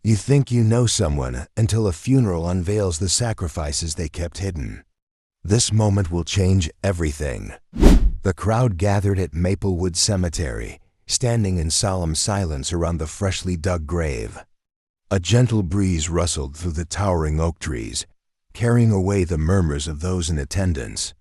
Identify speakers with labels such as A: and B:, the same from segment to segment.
A: You think you know someone until a funeral unveils the sacrifices they kept hidden. This moment will change everything. The crowd gathered at Maplewood Cemetery, standing in solemn silence around the freshly dug grave. A gentle breeze rustled through the towering oak trees, carrying away the murmurs of those in attendance.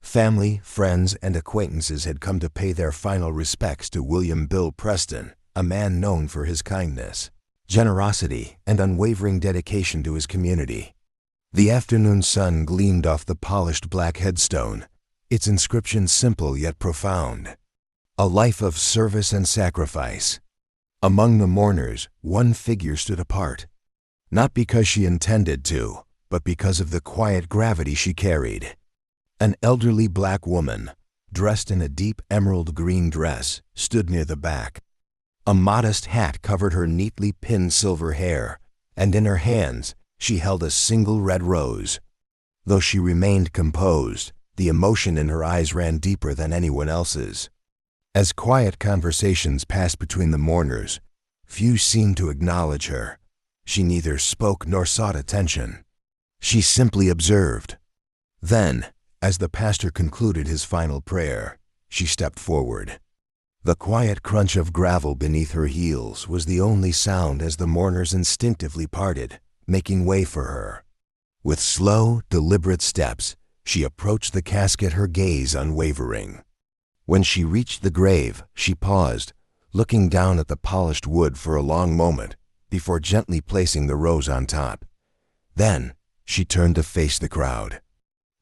A: Family, friends, and acquaintances had come to pay their final respects to William Bill Preston, a man known for his kindness, generosity, and unwavering dedication to his community. The afternoon sun gleamed off the polished black headstone, its inscription simple yet profound. A life of service and sacrifice. Among the mourners, one figure stood apart. Not because she intended to, but because of the quiet gravity she carried. An elderly black woman, dressed in a deep emerald green dress, stood near the back. A modest hat covered her neatly pinned silver hair, and in her hands she held a single red rose. Though she remained composed, the emotion in her eyes ran deeper than anyone else's. As quiet conversations passed between the mourners, few seemed to acknowledge her. She neither spoke nor sought attention. She simply observed. Then, as the pastor concluded his final prayer, she stepped forward. The quiet crunch of gravel beneath her heels was the only sound as the mourners instinctively parted, making way for her. With slow, deliberate steps, she approached the casket, her gaze unwavering. When she reached the grave, she paused, looking down at the polished wood for a long moment before gently placing the rose on top. Then, she turned to face the crowd.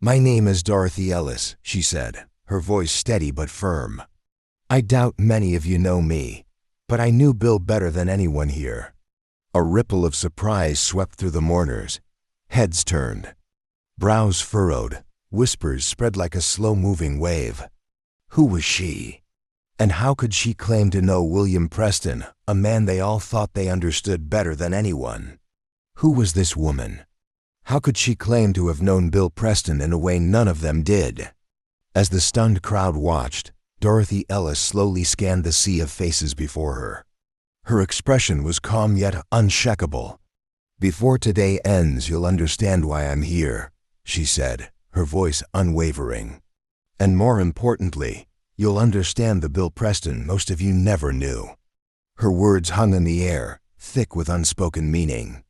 A: "My name is Dorothy Ellis," she said, her voice steady but firm. "I doubt many of you know me, but I knew Bill better than anyone here." A ripple of surprise swept through the mourners. Heads turned. Brows furrowed. Whispers spread like a slow-moving wave. Who was she? And how could she claim to know William Preston, a man they all thought they understood better than anyone? Who was this woman? How could she claim to have known Bill Preston in a way none of them did? As the stunned crowd watched, Dorothy Ellis slowly scanned the sea of faces before her. Her expression was calm yet unshakable. "Before today ends, you'll understand why I'm here," she said, her voice unwavering. "And more importantly, you'll understand the Bill Preston most of you never knew." Her words hung in the air, thick with unspoken meaning.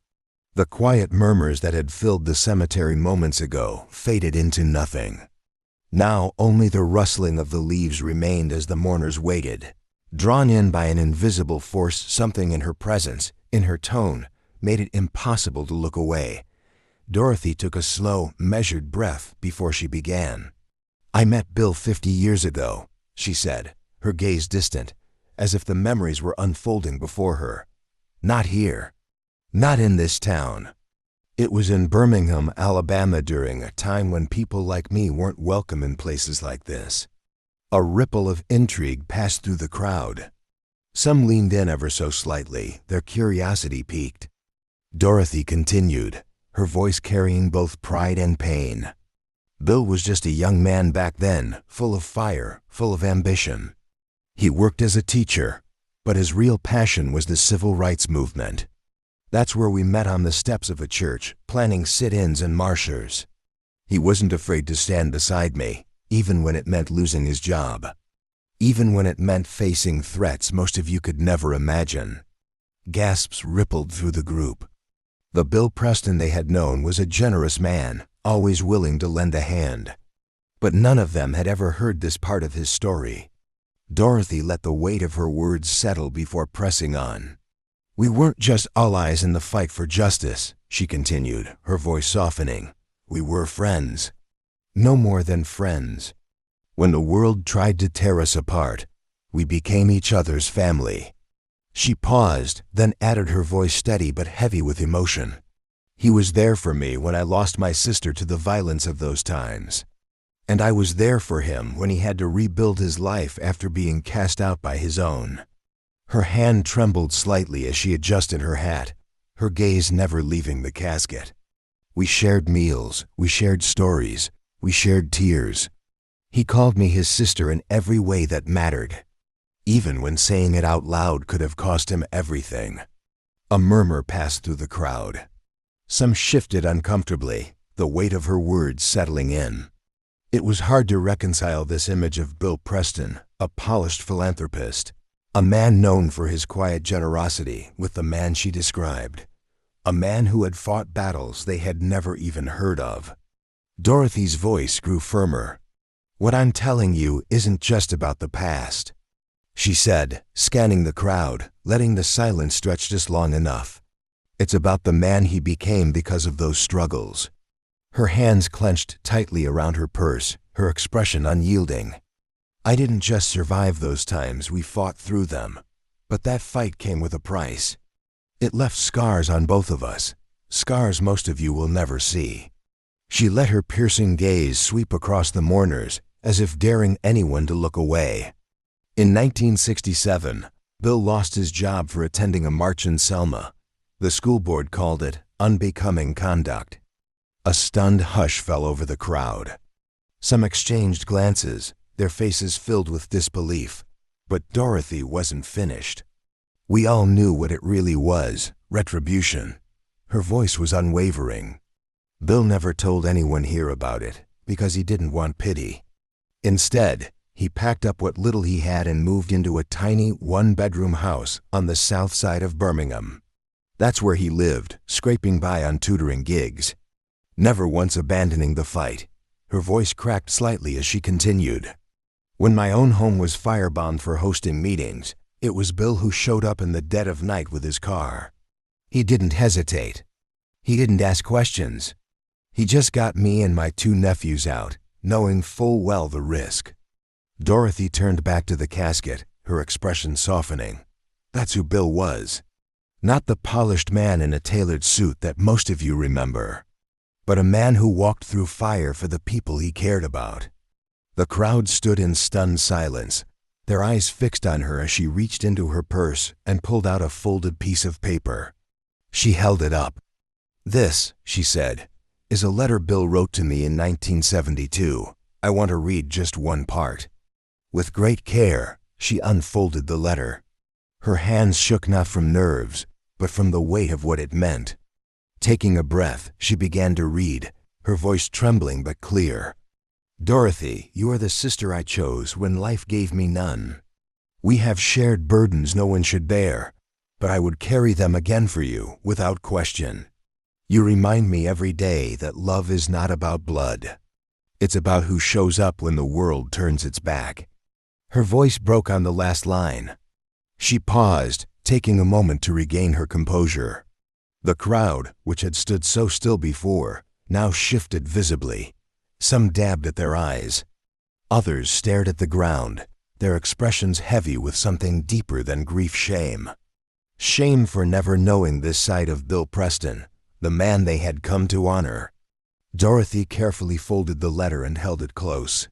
A: The quiet murmurs that had filled the cemetery moments ago faded into nothing. Now only the rustling of the leaves remained as the mourners waited. Drawn in by an invisible force, something in her presence, in her tone, made it impossible to look away. Dorothy took a slow, measured breath before she began. "I met Bill 50 years ago," she said, her gaze distant, as if the memories were unfolding before her. "Not here. Not in this town. It was in Birmingham, Alabama, during a time when people like me weren't welcome in places like this." A ripple of intrigue passed through the crowd. Some leaned in ever so slightly, their curiosity piqued. Dorothy continued, her voice carrying both pride and pain. "Bill was just a young man back then, full of fire, full of ambition. He worked as a teacher, but his real passion was the civil rights movement. That's where we met, on the steps of a church, planning sit-ins and marchers. He wasn't afraid to stand beside me, even when it meant losing his job. Even when it meant facing threats most of you could never imagine." Gasps rippled through the group. The Bill Preston they had known was a generous man, always willing to lend a hand. But none of them had ever heard this part of his story. Dorothy let the weight of her words settle before pressing on. "We weren't just allies in the fight for justice," she continued, her voice softening. "We were friends. No more than friends. When the world tried to tear us apart, we became each other's family." She paused, then added, her voice steady but heavy with emotion. "He was there for me when I lost my sister to the violence of those times. And I was there for him when he had to rebuild his life after being cast out by his own." Her hand trembled slightly as she adjusted her hat, her gaze never leaving the casket. "We shared meals, we shared stories, we shared tears. He called me his sister in every way that mattered, even when saying it out loud could have cost him everything." A murmur passed through the crowd. Some shifted uncomfortably, the weight of her words settling in. It was hard to reconcile this image of Bill Preston, a polished philanthropist, a man known for his quiet generosity, with the man she described, a man who had fought battles they had never even heard of. Dorothy's voice grew firmer. "What I'm telling you isn't just about the past," she said, scanning the crowd, letting the silence stretch just long enough. "It's about the man he became because of those struggles." Her hands clenched tightly around her purse, her expression unyielding. "I didn't just survive those times, we fought through them. But that fight came with a price. It left scars on both of us, scars most of you will never see." She let her piercing gaze sweep across the mourners, as if daring anyone to look away. In 1967, Bill lost his job for attending a march in Selma. The school board called it unbecoming conduct. A stunned hush fell over the crowd. Some exchanged glances, their faces filled with disbelief. But Dorothy wasn't finished. We all knew what it really was, retribution. Her voice was unwavering. Bill never told anyone here about it, because he didn't want pity. Instead, he packed up what little he had and moved into a tiny one-bedroom house on the south side of Birmingham. That's where he lived, scraping by on tutoring gigs. Never once abandoning the fight. Her voice cracked slightly as she continued. "When my own home was firebombed for hosting meetings, it was Bill who showed up in the dead of night with his car. He didn't hesitate. He didn't ask questions. He just got me and my 2 nephews out, knowing full well the risk." Dorothy turned back to the casket, her expression softening. That's who Bill was. Not the polished man in a tailored suit that most of you remember, but a man who walked through fire for the people he cared about. The crowd stood in stunned silence, their eyes fixed on her as she reached into her purse and pulled out a folded piece of paper. She held it up. "This," she said, "is a letter Bill wrote to me in 1972. I want to read just one part." With great care, she unfolded the letter. Her hands shook not from nerves, but from the weight of what it meant. Taking a breath, she began to read, her voice trembling but clear. "Dorothy, you are the sister I chose when life gave me none. We have shared burdens no one should bear, but I would carry them again for you, without question. You remind me every day that love is not about blood. It's about who shows up when the world turns its back." Her voice broke on the last line. She paused, taking a moment to regain her composure. The crowd, which had stood so still before, now shifted visibly. Some dabbed at their eyes. Others stared at the ground, their expressions heavy with something deeper than grief-shame. Shame for never knowing this side of Bill Preston, the man they had come to honor. Dorothy carefully folded the letter and held it close.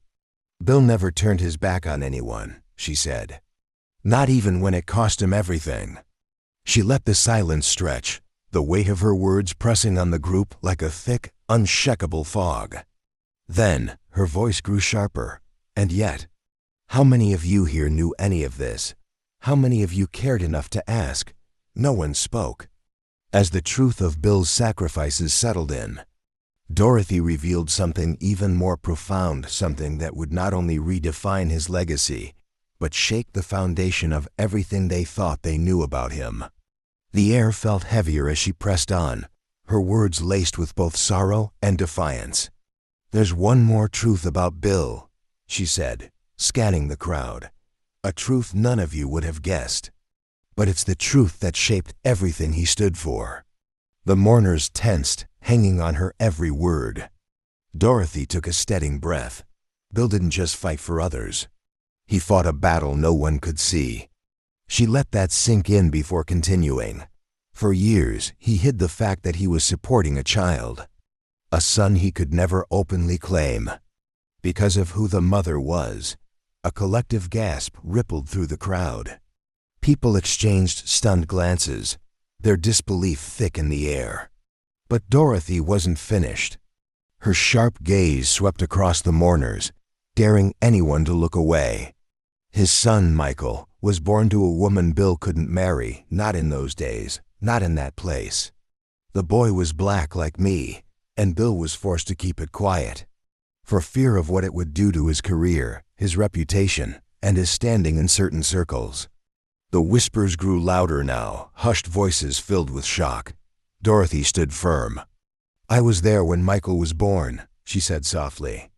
A: "Bill never turned his back on anyone," she said. "Not even when it cost him everything." She let the silence stretch, the weight of her words pressing on the group like a thick, unshakable fog. Then, her voice grew sharper. "And yet, how many of you here knew any of this? How many of you cared enough to ask?" No one spoke. As the truth of Bill's sacrifices settled in, Dorothy revealed something even more profound, something that would not only redefine his legacy, but shake the foundation of everything they thought they knew about him. The air felt heavier as she pressed on, her words laced with both sorrow and defiance. "There's one more truth about Bill," she said, scanning the crowd. "A truth none of you would have guessed. But it's the truth that shaped everything he stood for." The mourners tensed, hanging on her every word. Dorothy took a steadying breath. Bill didn't just fight for others. He fought a battle no one could see. She let that sink in before continuing. For years, he hid the fact that he was supporting a child, a son he could never openly claim. Because of who the mother was, a collective gasp rippled through the crowd. People exchanged stunned glances, their disbelief thick in the air. But Dorothy wasn't finished. Her sharp gaze swept across the mourners, daring anyone to look away. His son, Michael, was born to a woman Bill couldn't marry, not in those days, Not in that place. The boy was black like me, and Bill was forced to keep it quiet, for fear of what it would do to his career, his reputation, and his standing in certain circles. The whispers grew louder now, hushed voices filled with shock. Dorothy stood firm. "I was there when Michael was born," she said softly.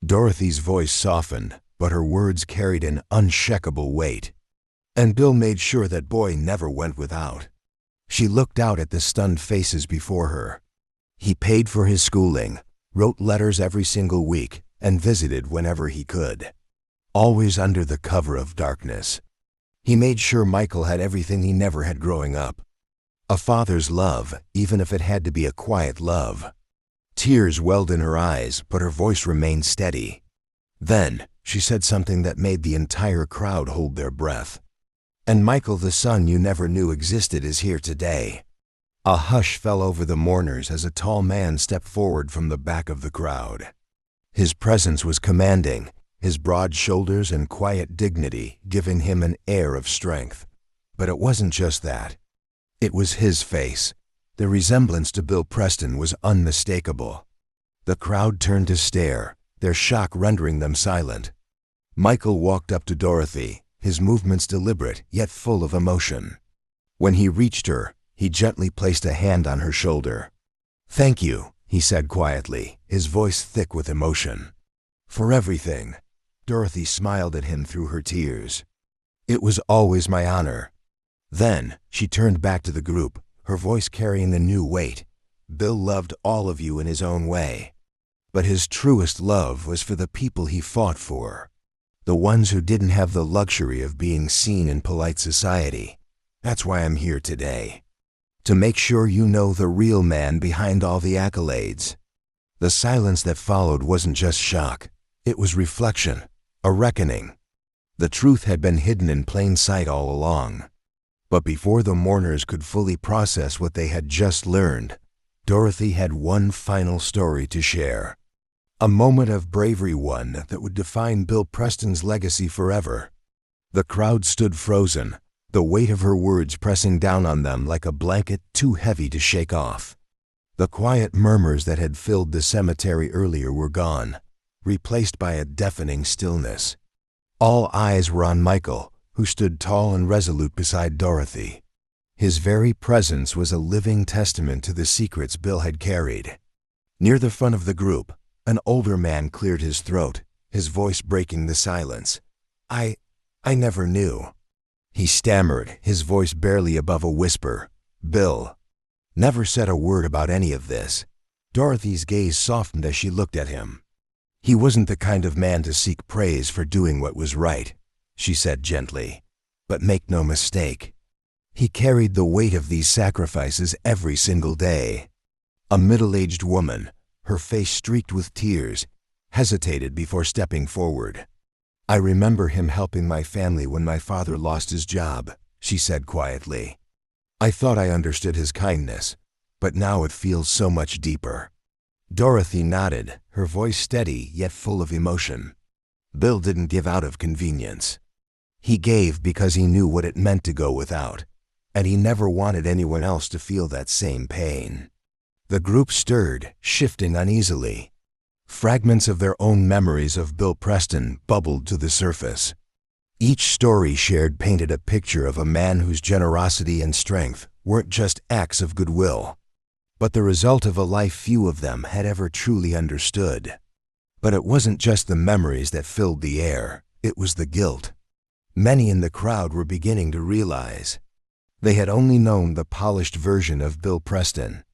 A: Dorothy's voice softened, but her words carried an unshakable weight. "And Bill made sure that boy never went without." She looked out at the stunned faces before her. "He paid for his schooling, wrote letters every single week, and visited whenever he could. Always under the cover of darkness. He made sure Michael had everything he never had growing up. A father's love, even if it had to be a quiet love." Tears welled in her eyes, but her voice remained steady. Then, she said something that made the entire crowd hold their breath. "And Michael, the son you never knew existed, is here today." A hush fell over the mourners as a tall man stepped forward from the back of the crowd. His presence was commanding, his broad shoulders and quiet dignity giving him an air of strength. But it wasn't just that. It was his face. The resemblance to Bill Preston was unmistakable. The crowd turned to stare, their shock rendering them silent. Michael walked up to Dorothy, his movements deliberate yet full of emotion. When he reached her, he gently placed a hand on her shoulder. "Thank you," he said quietly, his voice thick with emotion. "For everything." Dorothy smiled at him through her tears. "It was always my honor." Then, she turned back to the group, her voice carrying a new weight. "Bill loved all of you in his own way. But his truest love was for the people he fought for. The ones who didn't have the luxury of being seen in polite society. That's why I'm here today. To make sure you know the real man behind all the accolades." The silence that followed wasn't just shock. It was reflection, a reckoning. The truth had been hidden in plain sight all along. But before the mourners could fully process what they had just learned, Dorothy had one final story to share. A moment of bravery, one that would define Bill Preston's legacy forever. The crowd stood frozen, the weight of her words pressing down on them like a blanket too heavy to shake off. The quiet murmurs that had filled the cemetery earlier were gone, replaced by a deafening stillness. All eyes were on Michael, who stood tall and resolute beside Dorothy. His very presence was a living testament to the secrets Bill had carried. Near the front of the group, an older man cleared his throat, his voice breaking the silence. I never knew." He stammered, his voice barely above a whisper. "Bill never said a word about any of this." Dorothy's gaze softened as she looked at him. "He wasn't the kind of man to seek praise for doing what was right," she said gently. "But make no mistake, he carried the weight of these sacrifices every single day." A middle-aged woman, her face streaked with tears, hesitated before stepping forward. "I remember him helping my family when my father lost his job," she said quietly. "I thought I understood his kindness, but now it feels so much deeper." Dorothy nodded, her voice steady yet full of emotion. "Bill didn't give out of convenience. He gave because he knew what it meant to go without, and he never wanted anyone else to feel that same pain." The group stirred, shifting uneasily. Fragments of their own memories of Bill Preston bubbled to the surface. Each story shared painted a picture of a man whose generosity and strength weren't just acts of goodwill, but the result of a life few of them had ever truly understood. But it wasn't just the memories that filled the air, it was the guilt. Many in the crowd were beginning to realize. They had only known the polished version of Bill Preston.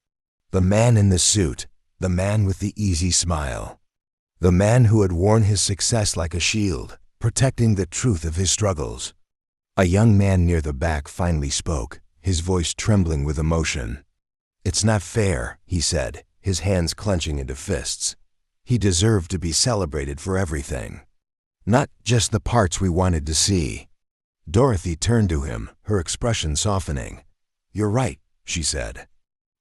A: The man in the suit, the man with the easy smile. The man who had worn his success like a shield, protecting the truth of his struggles. A young man near the back finally spoke, his voice trembling with emotion. "It's not fair," he said, his hands clenching into fists. "He deserved to be celebrated for everything. Not just the parts we wanted to see." Dorothy turned to him, her expression softening. "You're right," she said.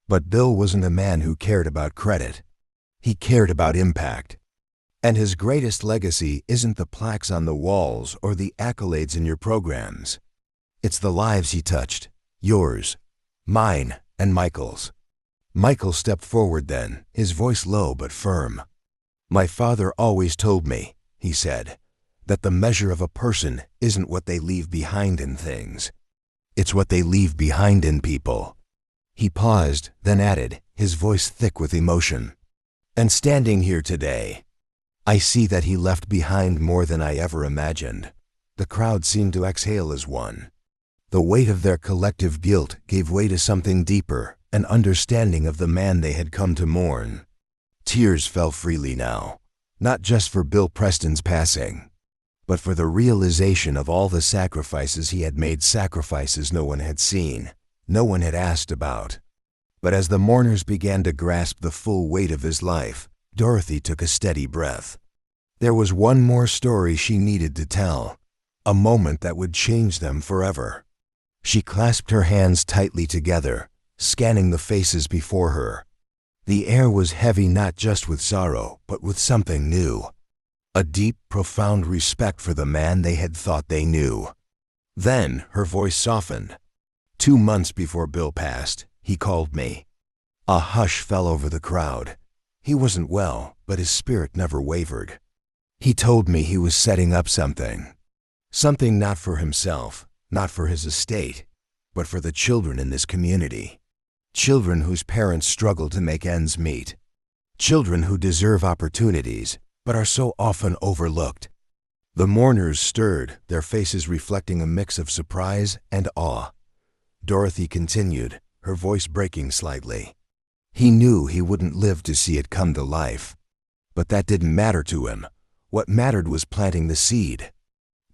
A: But Bill wasn't a man who cared about credit. He cared about impact. And his greatest legacy isn't the plaques on the walls or the accolades in your programs. It's the lives he touched, yours, Mine and Michael's. Michael stepped forward then, his voice low but firm. My father always told me, he said, that the measure of a person isn't what they leave behind in things. It's what they leave behind in people. He paused, then added, his voice thick with emotion. And standing here today, I see that he left behind more than I ever imagined. The crowd seemed to exhale as one. The weight of their collective guilt gave way to something deeper, an understanding of the man they had come to mourn. Tears fell freely now, not just for Bill Preston's passing, but for the realization of all the sacrifices he had made, sacrifices no one had seen, no one had asked about. But as the mourners began to grasp the full weight of his life, Dorothy took a steady breath. There was one more story she needed to tell, a moment that would change them forever. She clasped her hands tightly together, scanning the faces before her. The air was heavy not just with sorrow, but with something new. A deep, profound respect for the man they had thought they knew. Then her voice softened. 2 months before Bill passed, he called me. A hush fell over the crowd. He wasn't well, but his spirit never wavered. He told me he was setting up something. Something not for himself, not for his estate, but for the children in this community. Children whose parents struggle to make ends meet. Children who deserve opportunities, but are so often overlooked. The mourners stirred, their faces reflecting a mix of surprise and awe. Dorothy continued, her voice breaking slightly. He knew he wouldn't live to see it come to life. But that didn't matter to him. What mattered was planting the seed,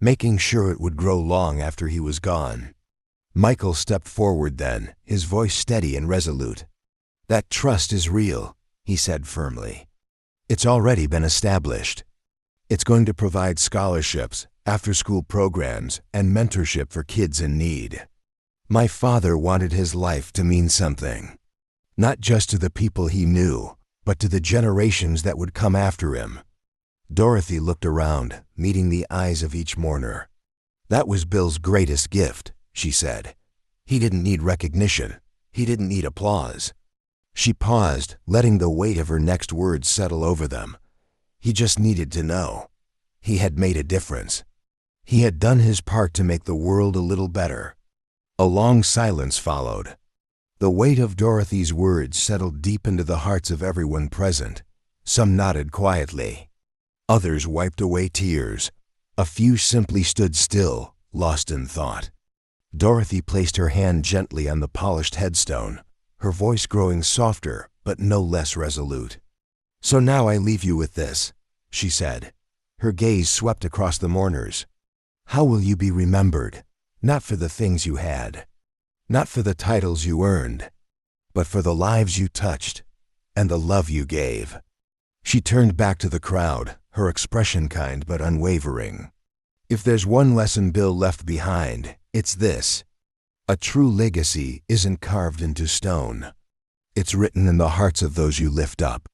A: making sure it would grow long after he was gone. Michael stepped forward then, his voice steady and resolute. That trust is real, he said firmly. It's already been established. It's going to provide scholarships, after-school programs, and mentorship for kids in need. My father wanted his life to mean something, not just to the people he knew, but to the generations that would come after him. Dorothy looked around, meeting the eyes of each mourner. That was Bill's greatest gift, she said. He didn't need recognition. He didn't need applause. She paused, letting the weight of her next words settle over them. He just needed to know. He had made a difference. He had done his part to make the world a little better. A long silence followed. The weight of Dorothy's words settled deep into the hearts of everyone present. Some nodded quietly. Others wiped away tears. A few simply stood still, lost in thought. Dorothy placed her hand gently on the polished headstone, her voice growing softer but no less resolute. So now I leave you with this, she said. Her gaze swept across the mourners. How will you be remembered? Not for the things you had, not for the titles you earned, but for the lives you touched and the love you gave. She turned back to the crowd, her expression kind but unwavering. If there's one lesson Bill left behind, it's this. A true legacy isn't carved into stone. It's written in the hearts of those you lift up.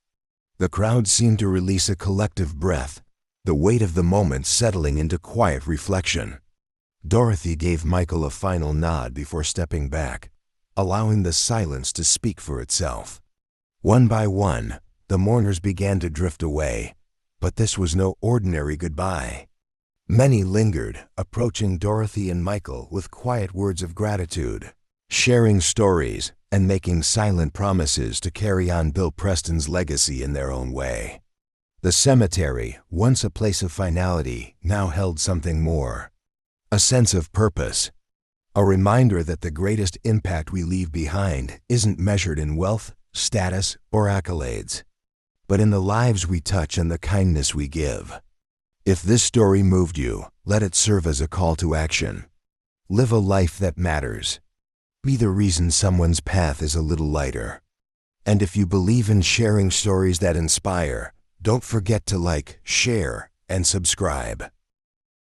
A: The crowd seemed to release a collective breath, the weight of the moment settling into quiet reflection. Dorothy gave Michael a final nod before stepping back, allowing the silence to speak for itself. One by one, the mourners began to drift away, but this was no ordinary goodbye. Many lingered, approaching Dorothy and Michael with quiet words of gratitude, sharing stories and making silent promises to carry on Bill Preston's legacy in their own way. The cemetery, once a place of finality, now held something more. A sense of purpose. A reminder that the greatest impact we leave behind isn't measured in wealth, status, or accolades, but in the lives we touch and the kindness we give. If this story moved you, let it serve as a call to action. Live a life that matters. Be the reason someone's path is a little lighter. And if you believe in sharing stories that inspire, don't forget to like, share, and subscribe.